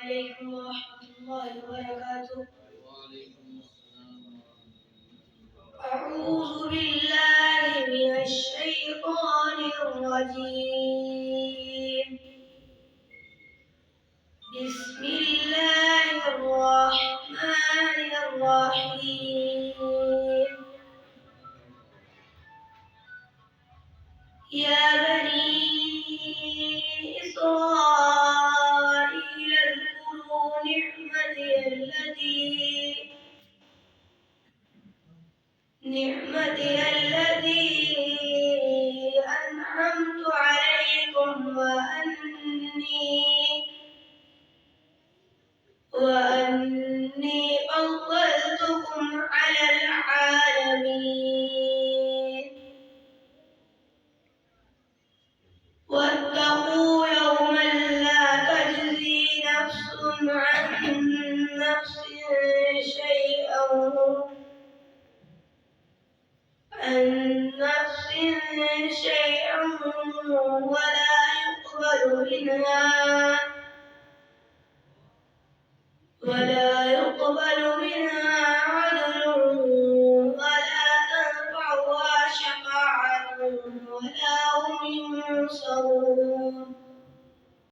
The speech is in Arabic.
عليكم ورحمة الله وبركاته. أعوذ بالله من الشيطان الرجيم. بسم الله الرحمن الرحيم. يا بني إسرائيل اذكروا نعمتي التي أنعمت عليكم وأني فضلتكم على العالمين. واتقوا يوما لا تجزي نفس عن نفس شيئا ولا يقبل منها